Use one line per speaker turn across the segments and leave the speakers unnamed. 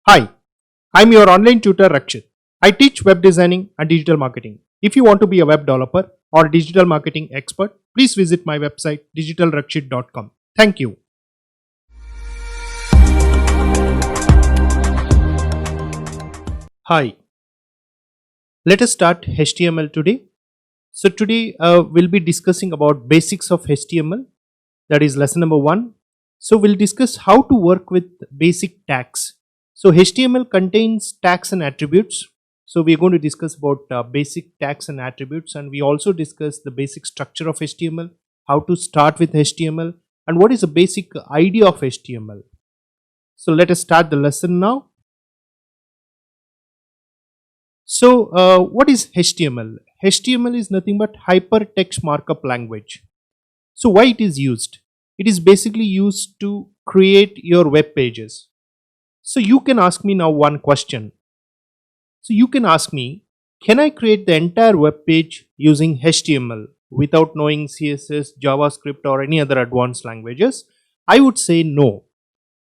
Hi, I'm your online tutor Rakshit. I teach web designing and digital marketing. If you want to be a web developer or digital marketing expert, please visit my website digitalrakshit.com. Thank you. Hi, let us start HTML today. So today we'll be discussing about basics of HTML. That is lesson number 1. So we'll discuss how to work with basic tags. So HTML contains tags and attributes. So we're going to discuss about basic tags and attributes, and we also discuss the basic structure of HTML, how to start with HTML, and what is the basic idea of HTML. So let us start the lesson now. So what is HTML? HTML is nothing but hypertext markup language. So why it is used? It is basically used to create your web pages. So you can ask me now one question. So you can ask me, can I create the entire web page using HTML without knowing CSS, JavaScript or any other advanced languages? I would say no.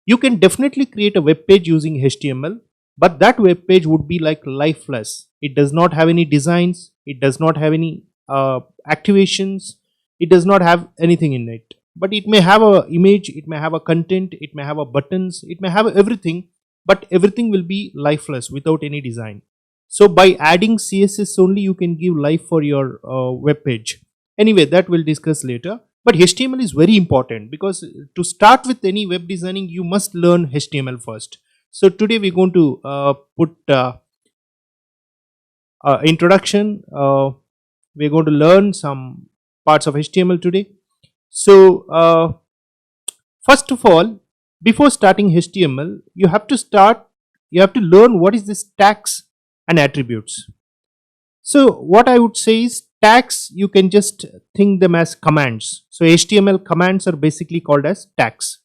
You can definitely create a web page using HTML, but that web page would be like lifeless. It does not have any designs, it does not have any activations, it does not have anything in it. But it may have a image, it may have a content, it may have a buttons, it may have everything, but everything will be lifeless without any design. So by adding CSS only you can give life for your web page. Anyway, that we'll discuss later. But HTML is very important because to start with any web designing you must learn HTML first. So today we're going to put introduction. We're going to learn some parts of HTML today. So first of all, before starting HTML, you have to learn what is this tags and attributes. So what I would say is tags, you can just think them as commands. So HTML commands are basically called as tags.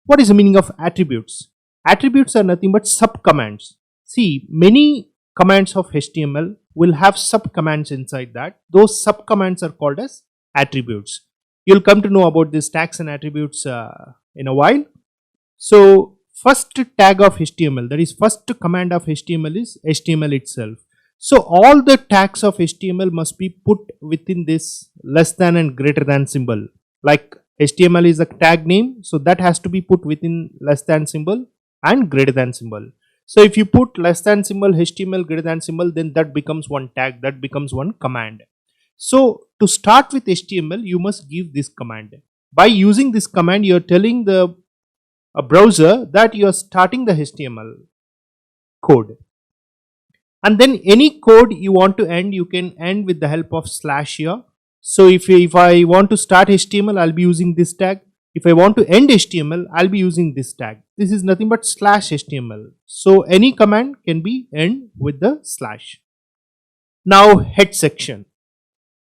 What is the meaning of attributes? Attributes are nothing but sub commands. See, many commands of HTML will have sub commands inside that. Those sub commands are called as attributes. You'll come to know about these tags and attributes in a while. So first tag of HTML, that is first command of HTML, is HTML itself. So all the tags of HTML must be put within this less than and greater than symbol. Like HTML is a tag name, so that has to be put within less than symbol and greater than symbol. So if you put less than symbol, HTML, greater than symbol, then that becomes one tag, that becomes one command. So to start with HTML, you must give this command. By using this command, you are telling the browser that you are starting the HTML code. And then any code you want to end, you can end with the help of slash here. So if I want to start HTML, I'll be using this tag. If I want to end HTML, I'll be using this tag. This is nothing but slash HTML. So any command can be end with the slash. Now head section.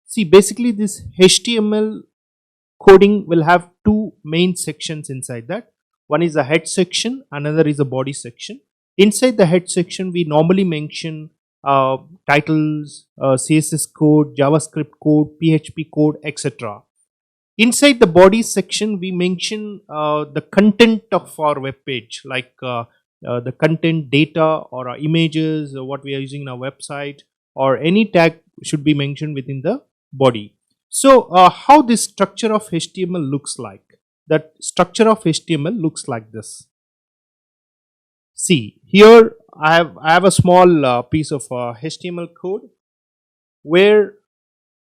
See, basically this HTML coding will have two main sections inside that. One is the head section, another is the body section. Inside the head section, we normally mention titles, CSS code, JavaScript code, PHP code, etc. Inside the body section, we mention the content of our web page, like the content data or our images, or what we are using in our website, or any tag should be mentioned within the body. So how this structure of HTML looks like? That structure of HTML looks like this. See, here I have a small piece of HTML code where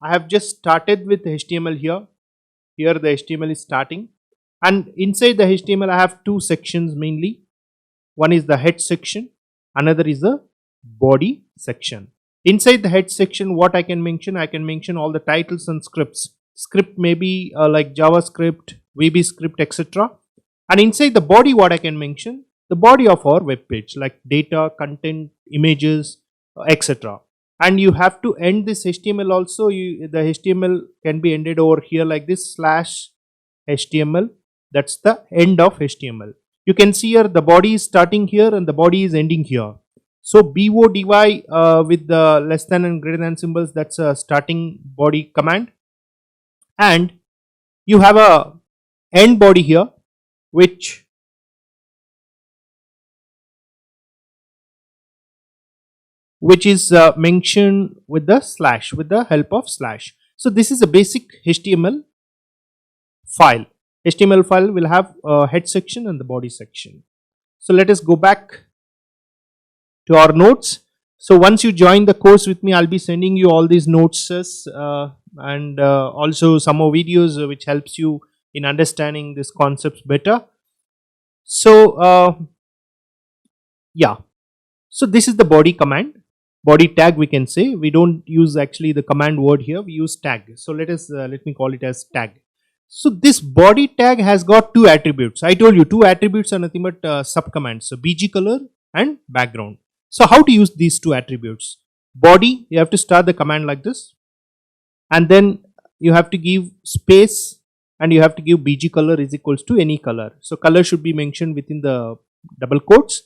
I have just started with HTML here. Here the HTML is starting, and inside the HTML I have two sections mainly. One is the head section, another is the body section. Inside the head section, what I can mention all the titles and scripts. Script may be like JavaScript, VB-script, etc. And inside the body, what I can mention, the body of our web page, like data, content, images, etc. And you have to end this HTML also. The HTML can be ended over here like this, slash HTML. That's the end of HTML. You can see here the body is starting here and the body is ending here. So BODY with the less than and greater than symbols, that's a starting body command. And you have a end body here, which which is mentioned with the slash, with the help of slash. So this is a basic HTML file. HTML file will have a head section and the body section. So let us go back to our notes. So once you join the course with me, I'll be sending you all these notes and also some more videos which helps you in understanding these concepts better. So yeah, so this is the body command, body tag we can say. We don't use actually the command word here, we use tag. So let me call it as tag. So this body tag has got two attributes. I told you two attributes are nothing but subcommands. So bg color and background. So how to use these two attributes? Body, you have to start the command like this, and then you have to give space and you have to give bg color is equals to any color. So color should be mentioned within the double quotes,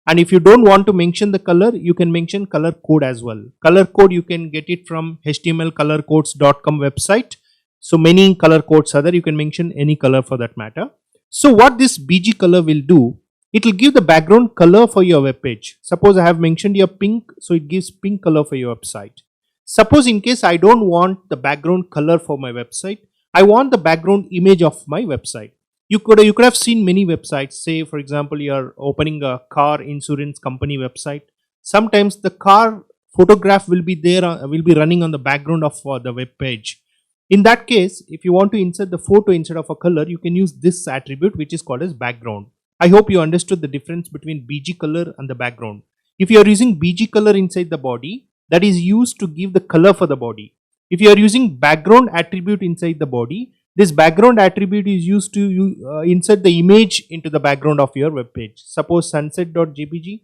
and if you don't want to mention the color, you can mention color code as well. Color code you can get it from htmlcolorcodes.com website. So many color codes are there, you can mention any color for that matter. So what this bg color will do, it will give the background color for your web page. Suppose I have mentioned here pink, so it gives pink color for your website. Suppose in case I don't want the background color for my website, I want the background image of my website. You could have seen many websites. Say for example, you are opening a car insurance company website. Sometimes the car photograph will be there, will be running on the background of the web page. In that case, if you want to insert the photo instead of a color, you can use this attribute which is called as background. I hope you understood the difference between bg color and the background. If you are using bg color inside the body, that is used to give the color for the body. If you are using background attribute inside the body, this background attribute is used to insert the image into the background of your web page. Suppose sunset.jpg,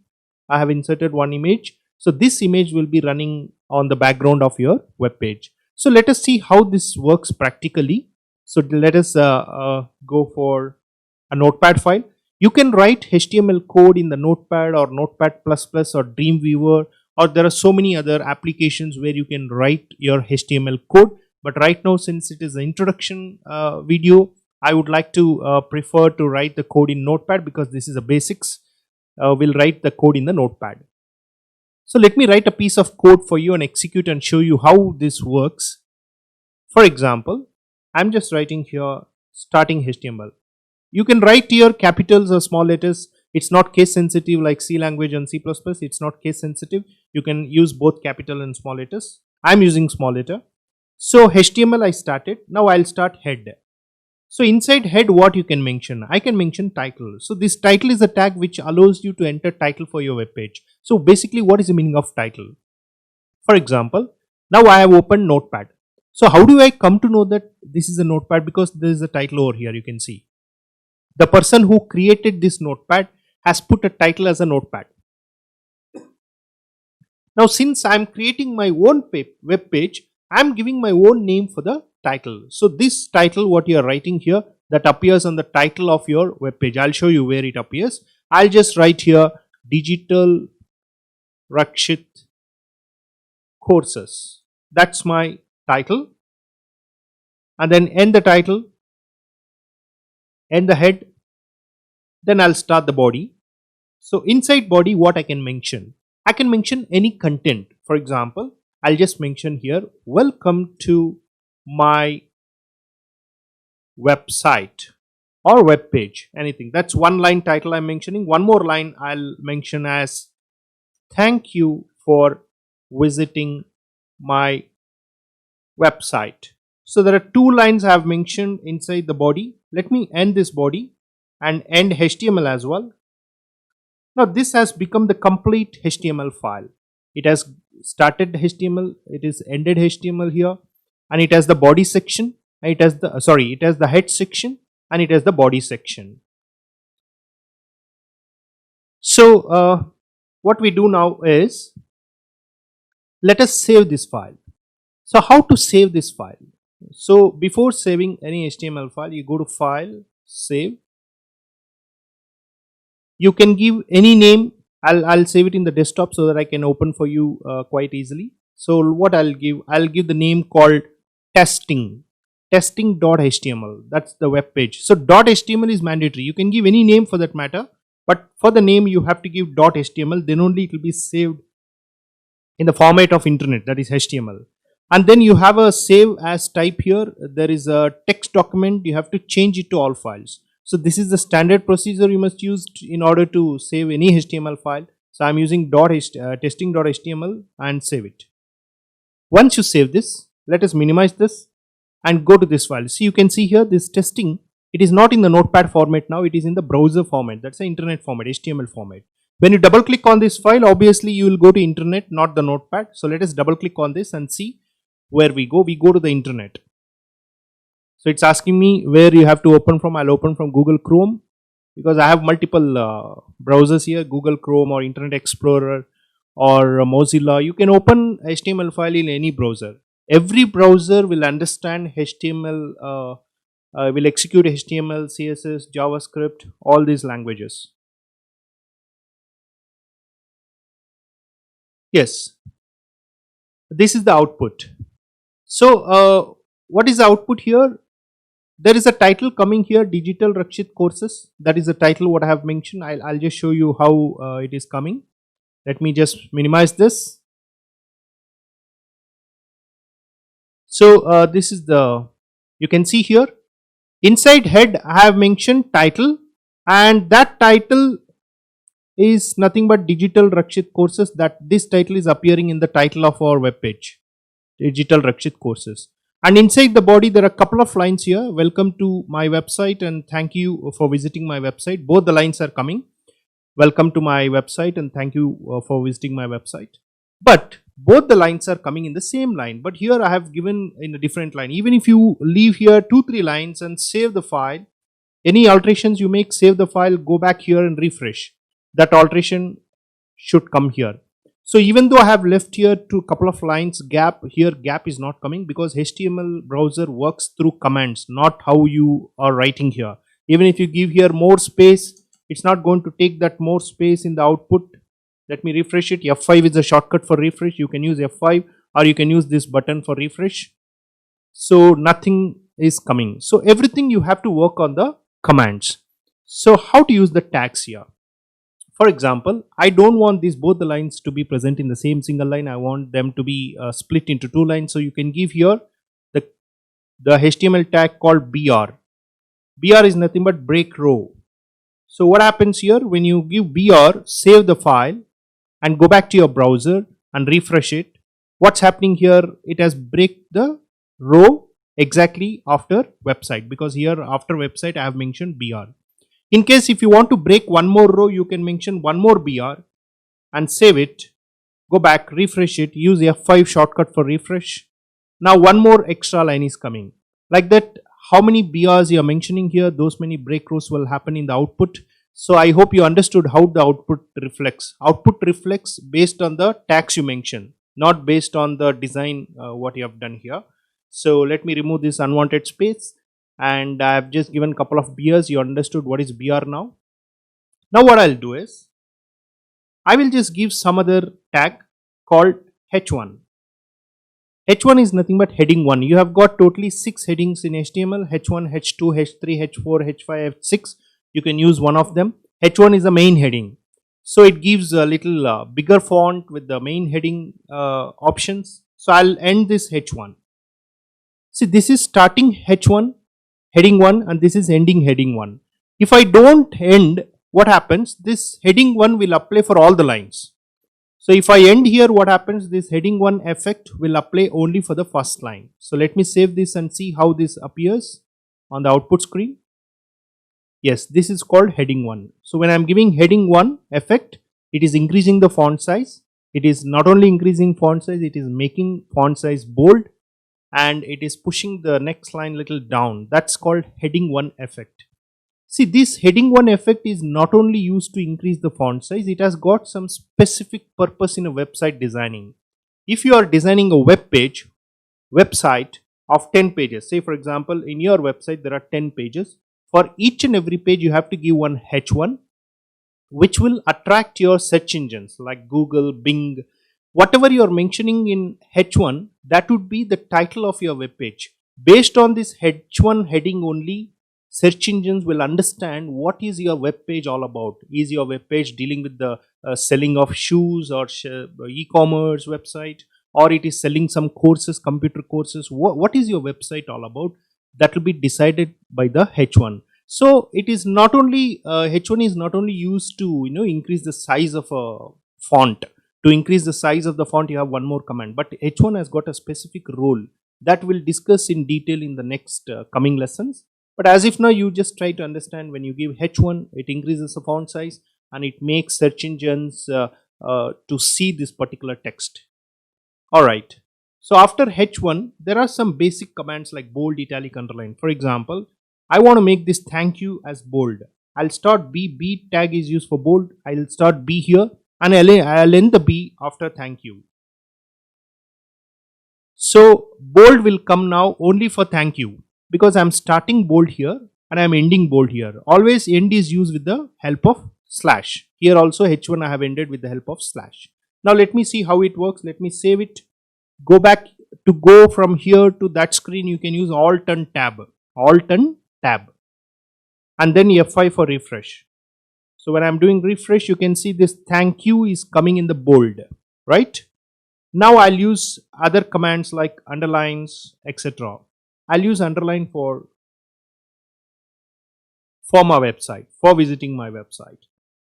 I have inserted one image. So this image will be running on the background of your web page. So let us see how this works practically. So let us go for a notepad file. You can write HTML code in the notepad or notepad++ or Dreamweaver, or there are so many other applications where you can write your HTML code. But right now, since it is an introduction video, I would like to prefer to write the code in notepad because this is a basics. We'll write the code in the notepad. So let me write a piece of code for you and execute and show you how this works. For example, I'm just writing here starting HTML. You can write here capitals or small letters. It's not case sensitive like C language and C++. It's not case sensitive. You can use both capital and small letters. I'm using small letter. So HTML I started. Now I'll start head. So inside head, what you can mention? I can mention title. So this title is a tag which allows you to enter title for your web page. So basically, what is the meaning of title? For example, now I have opened Notepad. So how do I come to know that this is a Notepad? Because there is a title over here, you can see. The person who created this Notepad has put a title as a Notepad. Now since I am creating my own web page, I am giving my own name for the title. So this title, what you are writing here, that appears on the title of your web page. I'll show you where it appears. I'll just write here Digital Rakshit Courses. That's my title. And then end the title, end the head. Then I'll start the body. So inside body, what I can mention? I can mention any content. For example, I'll just mention here, welcome to my website or web page, anything. That's one line title I'm mentioning. One more line I'll mention as thank you for visiting my website. So there are two lines I have mentioned inside the body. Let me end this body and end HTML as well. Now this has become the complete HTML file. It has started HTML, it is ended HTML here, and it has the body section, and it has the it has the head section, and it has the body section. So what we do now is, let us save this file. So how to save this file? So before saving any HTML file, you go to File, Save. You can give any name. I'll save it in the desktop so that I can open for you quite easily. So what I'll give the name called testing.html. That's the web page. So .html is mandatory. You can give any name for that matter, but for the name you have to give .html. Then only it will be saved in the format of internet, that is HTML. And then you have a save as type here. There is a text document, you have to change it to all files. So this is the standard procedure you must use in order to save any HTML file. So I'm using testing.html and save it. Once you save this, let us minimize this and go to this file. See, you can see here this testing, it is not in the notepad format now, it is in the browser format. That's the internet format, HTML format. When you double click on this file, obviously you will go to internet, not the notepad. So let us double click on this and see where we go. We go to the internet. So it's asking me where you have to open from. I'll open from Google Chrome because I have multiple browsers here, Google Chrome or Internet Explorer or Mozilla. You can open HTML file in any browser. Every browser will understand HTML, will execute HTML, CSS, JavaScript, all these languages. Yes, this is the output. So what is the output here? There is a title coming here, Digital Rakshit Courses. That is the title what I have mentioned. I'll just show you how it is coming. Let me just minimize this. So this is the, you can see here, inside head I have mentioned title, and that title is nothing but Digital Rakshit Courses. That this title is appearing in the title of our web page, Digital Rakshit Courses. And inside the body there are a couple of lines here. Welcome to my website and thank you for visiting my website. Both the lines are coming. Welcome to my website and thank you for visiting my website. But both the lines are coming in the same line. But here I have given in a different line. Even if you leave here 2-3 lines and save the file, any alterations you make, save the file, go back here and refresh. That alteration should come here. So even though I have left here to a couple of lines gap, here gap is not coming because HTML browser works through commands, not how you are writing here. Even if you give here more space, it's not going to take that more space in the output. Let me refresh it. F5 is a shortcut for refresh. You can use F5 or you can use this button for refresh. So nothing is coming. So everything you have to work on the commands. So how to use the tags here? For example, I don't want these both the lines to be present in the same single line. I want them to be split into 2 lines. So you can give here the HTML tag called BR. BR is nothing but break row. So what happens here, when you give BR, save the file and go back to your browser and refresh it. What's happening here? It has break the row exactly after website, because here after website I have mentioned BR. In case if you want to break one more row, you can mention one more BR and save it, go back, refresh it, use F5 shortcut for refresh. Now one more extra line is coming. Like that, how many BRs you are mentioning here, those many break rows will happen in the output. So I hope you understood how the output reflects. Output reflects based on the tags you mention, not based on the design what you have done here. So let me remove this unwanted space. And I have just given a couple of BRs. You understood what is BR now. Now what I'll do is, I will just give some other tag called H1. H1 is nothing but heading 1. You have got totally 6 headings in HTML, H1, H2, H3, H4, H5, H6. You can use one of them. H1 is the main heading. So it gives a little bigger font with the main heading options. So I'll end this H1. See, this is starting H1. Heading 1 and this is ending heading 1. If I don't end, what happens? This heading 1 will apply for all the lines. So if I end here, what happens? This heading 1 effect will apply only for the first line. So let me save this and see how this appears on the output screen. Yes, this is called heading 1. So when I am giving heading 1 effect, it is increasing the font size. It is not only increasing font size, it is making font size bold. And it is pushing the next line little down. That's called heading 1 effect. See, this heading 1 effect is not only used to increase the font size, it has got some specific purpose in a website designing. If you are designing a website of 10 pages, say for example in your website there are 10 pages, for each and every page you have to give one H1 which will attract your search engines like Google, Bing. Whatever you are mentioning in H1, that would be the title of your web page. Based on this H1 heading only, search engines will understand what is your web page all about. Is your web page dealing with the selling of shoes or e-commerce website, or it is selling some courses, computer courses? What is your website all about? That will be decided by the H1. So it is not only H1 is not only used to increase the size of a font. To increase the size of the font, you have one more command, but H1 has got a specific role that we'll discuss in detail in the next coming lessons. But as if now, you just try to understand, when you give H1, it increases the font size and it makes search engines to see this particular text. Alright. So after H1, there are some basic commands like bold, italic, underline. For example, I want to make this thank you as bold. I'll start B. B tag is used for bold. I'll start B here and I'll end the B after thank you. So bold will come now only for thank you, because I'm starting bold here and I'm ending bold here. Always end is used with the help of slash. Here also H1 I have ended with the help of slash. Now let me see how it works. Let me save it. Go back. To go from here to that screen, you can use Alt and Tab. Alt and Tab. And then F5 for refresh. So when I'm doing refresh, you can see this thank you is coming in the bold, right? Now I'll use other commands like underlines, etc. I'll use underline for my website, for visiting my website.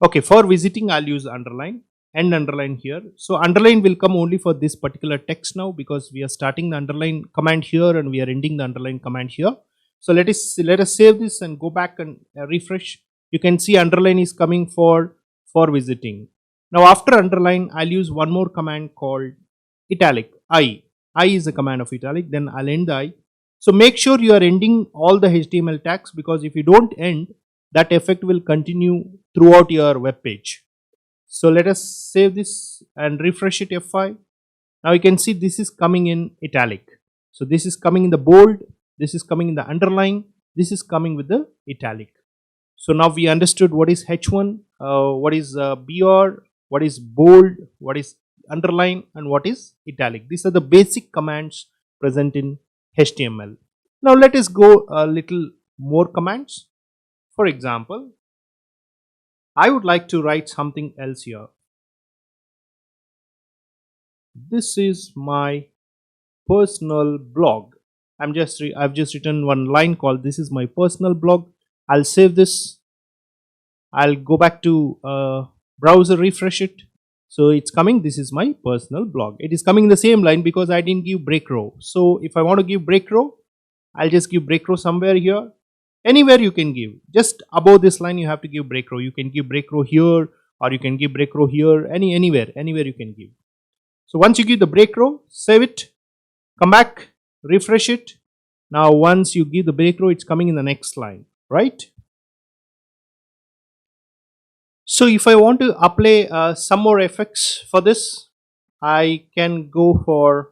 Okay, for visiting, I'll use underline and underline here. So underline will come only for this particular text now, because we are starting the underline command here and we are ending the underline command here. So let us save this and go back and refresh. You can see underline is coming for visiting. Now after underline, I'll use one more command called italic. I is a command of italic. Then I'll end the I. So make sure you are ending all the HTML tags, because if you don't end, that effect will continue throughout your web page. So let us save this and refresh it, F5. Now you can see this is coming in italic. So this is coming in the bold, this is coming in the underline, this is coming with the italic. So now we understood what is H1, what is BR, what is bold, what is underline, and what is italic. These are the basic commands present in HTML. Now let us go a little more commands. For example, I would like to write something else here. This is my personal blog. I've just written one line called this is my personal blog. I'll save this. I'll go back to browser, refresh it. So it's coming. This is my personal blog. It is coming in the same line because I didn't give break row. So if I want to give break row, I'll just give break row somewhere here. Anywhere you can give. Just above this line you have to give break row. You can give break row here, or you can give break row here. Anywhere you can give. So once you give the break row, save it, come back, refresh it. Now once you give the break row, it's coming in the next line, right? So if I want to apply some more effects for this, I can go for,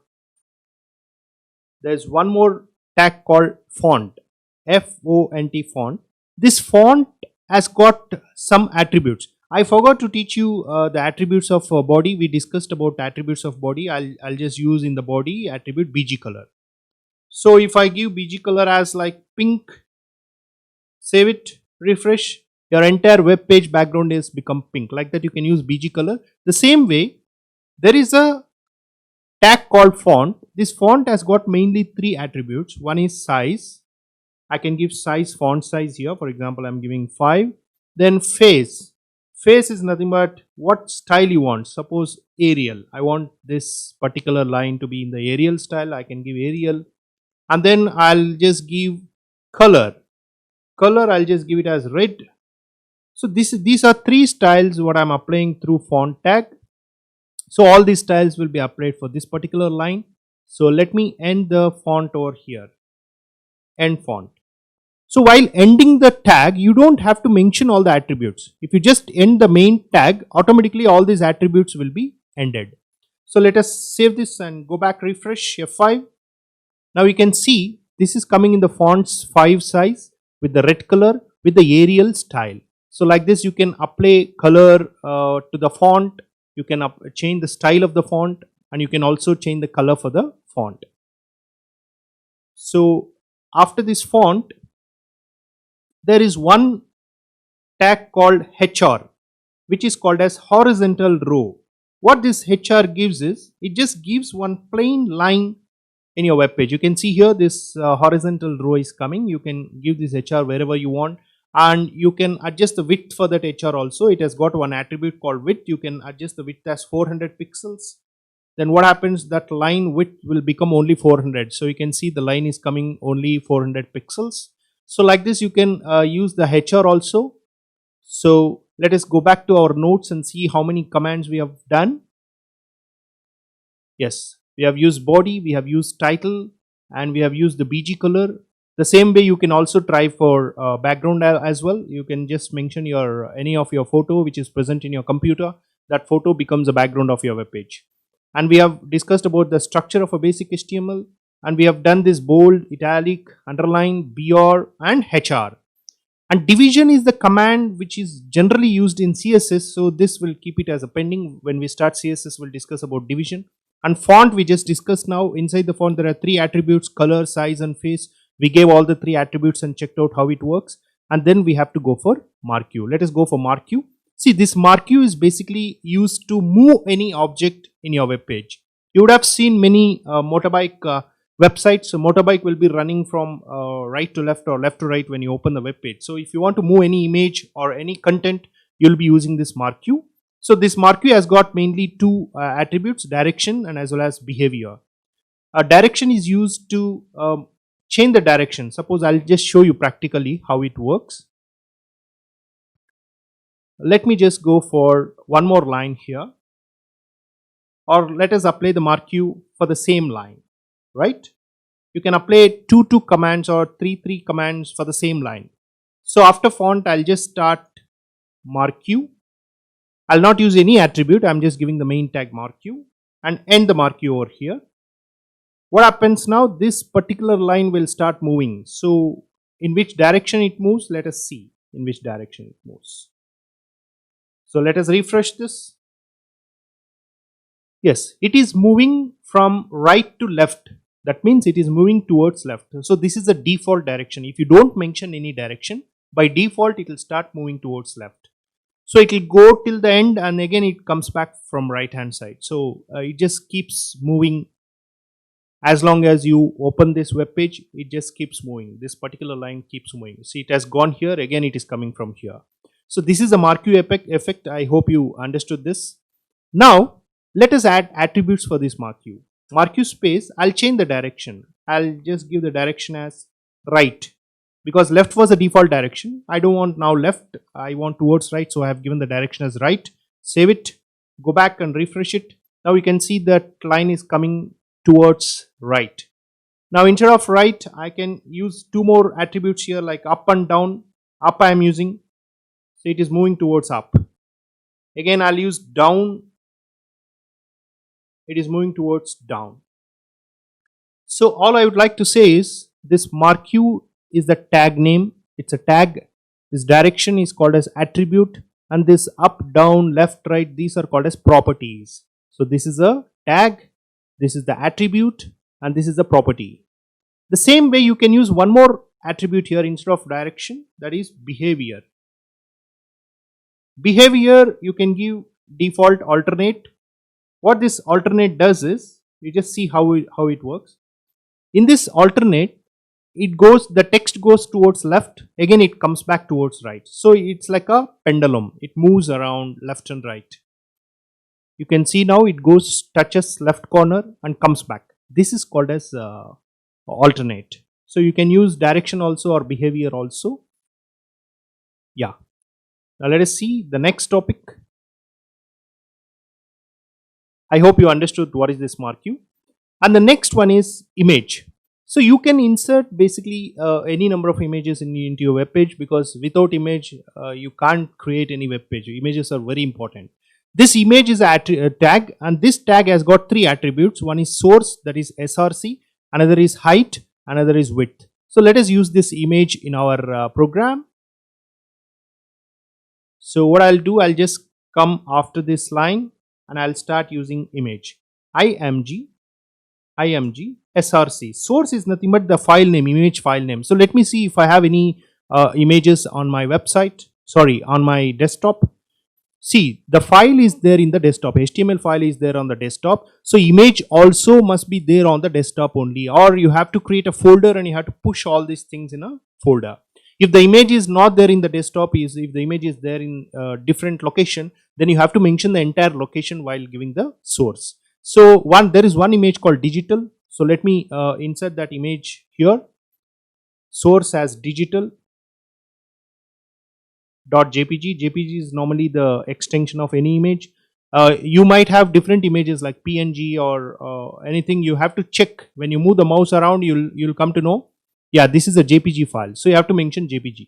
there's one more tag called font, F-O-N-T, font. This font has got some attributes. I forgot to teach you the attributes of body. We discussed about attributes of body. I'll just use in the body attribute BG color. So if I give BG color as like pink, save it, refresh, your entire web page background is become pink. Like that you can use BG color. The same way, there is a tag called font. This font has got mainly three attributes. One is size. I can give size, font size here. For example, I'm giving 5. Then face. Face is nothing but what style you want. Suppose Arial. I want this particular line to be in the Arial style. I can give Arial. And then I'll just give color. Color, I'll just give it as red. So these are three styles what I'm applying through font tag. So all these styles will be applied for this particular line. So let me end the font over here. End font. So while ending the tag, you don't have to mention all the attributes. If you just end the main tag, automatically all these attributes will be ended. So let us save this and go back, refresh, F5. Now you can see this is coming in the font's 5 size with the red color with the Arial style. So like this you can apply color to the font. You can change the style of the font, and you can also change the color for the font. So after this font, there is one tag called HR, which is called as horizontal row. What this HR gives is, it just gives one plain line in your web page. You can see here this horizontal row is coming. You can give this HR wherever you want, and you can adjust the width for that HR also. It has got one attribute called width. You can adjust the width as 400 pixels. Then what happens, that line width will become only 400. So you can see the line is coming only 400 pixels. So like this you can use the HR also. So let us go back to our notes and see how many commands we have done. Yes, we have used body, we have used title, and we have used the BG color. The same way you can also try for background as well. You can just mention your any of your photo which is present in your computer. That photo becomes a background of your web page. And we have discussed about the structure of a basic HTML, and we have done this bold, italic, underline, BR and HR. And division is the command which is generally used in CSS, so this will keep it as a pending. When we start CSS, we'll discuss about division. And font we just discussed now. Inside the font there are three attributes: color, size and face. We gave all the three attributes and checked out how it works. And then we have to go for marquee. Let us go for marquee. See, this marquee is basically used to move any object in your web page. You would have seen many motorbike websites. So motorbike will be running from right to left or left to right when you open the web page. So if you want to move any image or any content, you'll be using this marquee. So this marquee has got mainly two attributes: direction and as well as behavior. Direction is used to change the direction. Suppose I'll just show you practically how it works. Let me just go for one more line here, or let us apply the marquee for the same line, right? You can apply two commands or three commands for the same line. So after font, I'll just start marquee. I'll not use any attribute. I'm just giving the main tag marquee and end the marquee over here. What happens now? This particular line will start moving. So in which direction it moves? Let us see in which direction it moves. So let us refresh this. Yes, it is moving from right to left. That means it is moving towards left. So this is the default direction. If you don't mention any direction, by default it will start moving towards left. So it will go till the end, and again it comes back from right hand side. So it just keeps moving. As long as you open this web page, it just keeps moving. This particular line keeps moving. See, it has gone here, again it is coming from here. So this is a marquee effect. I hope you understood this. Now let us add attributes for this marquee. Marquee space, I'll change the direction. I'll just give the direction as right, because left was the default direction. I don't want now left, I want towards right, so I have given the direction as right. Save it, go back and refresh it. Now you can see that line is coming towards right. Now instead of right, I can use two more attributes here, like up and down. Up I am using, so it is moving towards up. Again I'll use down, it is moving towards down. So all I would like to say is, this marquee is the tag name. It's a tag. This direction is called as attribute, and this up, down, left, right, these are called as properties. So this is a tag, this is the attribute, and this is the property. The same way you can use one more attribute here instead of direction, that is behavior. Behavior you can give default alternate. What this alternate does is, you just see how it works. In this alternate, it goes, the text goes towards left, again it comes back towards right. So it's like a pendulum, it moves around left and right. You can see now it goes, touches left corner and comes back. This is called as alternate. So you can use direction also or behavior also. Yeah. Now let us see the next topic. I hope you understood what is this marquee. And the next one is image. So you can insert basically any number of images into your web page, because without image you can't create any web page. Images are very important. This image is a tag, and this tag has got three attributes. One is source, that is src, another is height, another is width. So let us use this image in our program. So what I'll do, I'll just come after this line and I'll start using image. img src. Source is nothing but the file name, image file name. So let me see if I have any images on my website, sorry, on my desktop. See, the file is there in the desktop, HTML file is there on the desktop, so image also must be there on the desktop only, or you have to create a folder and you have to push all these things in a folder. If the image is not there in the desktop, if the image is there in a different location, then you have to mention the entire location while giving the source. So there is one image called digital, so let me insert that image here, source as digital .jpg. JPG is normally the extension of any image. You might have different images like PNG or anything. You have to check when you move the mouse around. You'll come to know, yeah, this is a JPG file. So you have to mention JPG.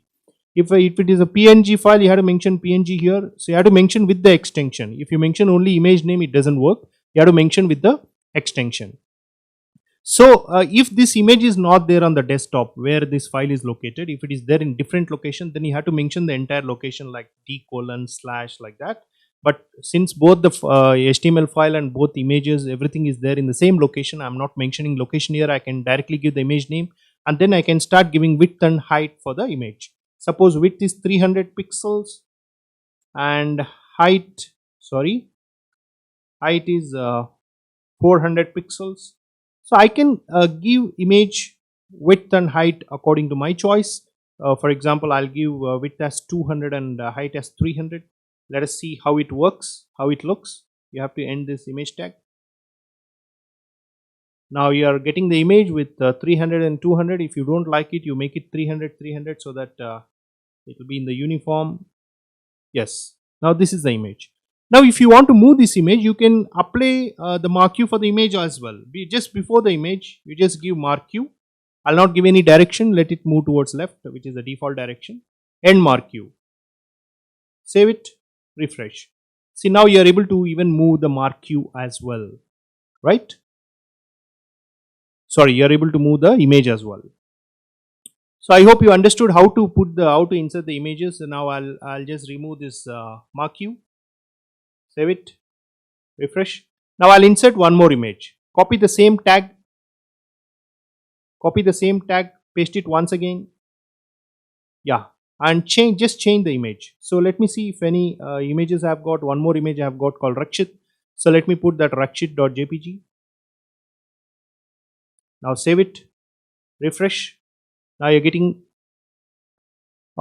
If it is a PNG file, you have to mention PNG here. So you have to mention with the extension. If you mention only image name, it doesn't work. You have to mention with the extension. So if this image is not there on the desktop where this file is located, if it is there in different location, then you have to mention the entire location like d:/ like that. But since both the HTML file and both images, everything is there in the same location, I'm not mentioning location here. I can directly give the image name and then I can start giving width and height for the image. Suppose width is 300 pixels and height is 400 pixels. So I can give image width and height according to my choice. For example, I'll give width as 200 and height as 300. Let us see how it works, how it looks. You have to end this image tag. Now you are getting the image with 300 and 200. If you don't like it, you make it 300 so that it will be in the uniform. Yes. Now this is the image. Now if you want to move this image, you can apply the mark Q for the image as well. Just before the image, you just give mark Q. I'll not give any direction, let it move towards left, which is the default direction. End mark Q. Save it, refresh. See, now you are able to even move the mark Q as well, right? Sorry, you are able to move the image as well. So I hope you understood how to insert the images. So now I'll just remove this mark Q. Save it, refresh. Now I'll insert one more image. Copy the same tag, paste it once again. Yeah, and just change the image. So let me see if any images I've got. One more image I've got called Rakshit. So let me put that Rakshit.jpg. Now save it, refresh. Now you're getting,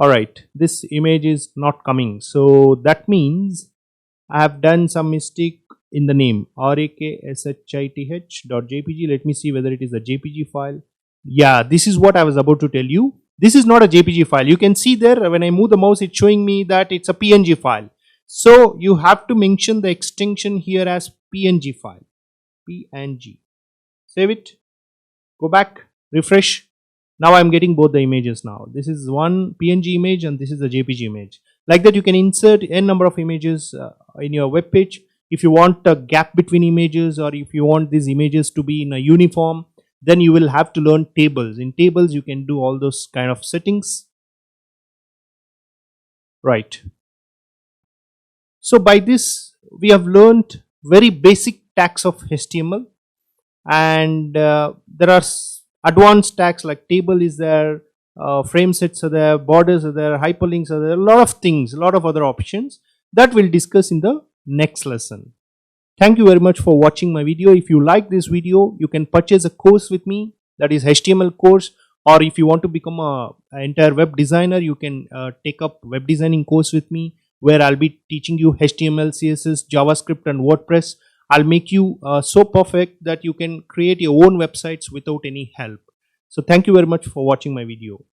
alright, this image is not coming. So that means I have done some mistake in the name, rakshith.jpg. Let me see whether it is a JPG file. Yeah, this is what I was about to tell you. This is not a JPG file. You can see there when I move the mouse, it's showing me that it's a PNG file. So you have to mention the extension here as PNG file, PNG. Save it, go back, refresh. Now I'm getting both the images now. This is one PNG image and this is the JPG image. Like that, you can insert n number of images in your web page. If you want a gap between images, or if you want these images to be in a uniform, then you will have to learn tables. In tables, you can do all those kind of settings. Right. So by this, we have learned very basic tags of HTML, and there are advanced tags like table is there, frame sets are there, borders are there, hyperlinks are there, a lot of things, a lot of other options that we'll discuss in the next lesson. Thank you very much for watching my video. If you like this video, you can purchase a course with me, that is HTML course, or if you want to become an entire web designer, you can take up web designing course with me, where I'll be teaching you HTML, CSS, JavaScript and WordPress. I'll make you so perfect that you can create your own websites without any help. So thank you very much for watching my video.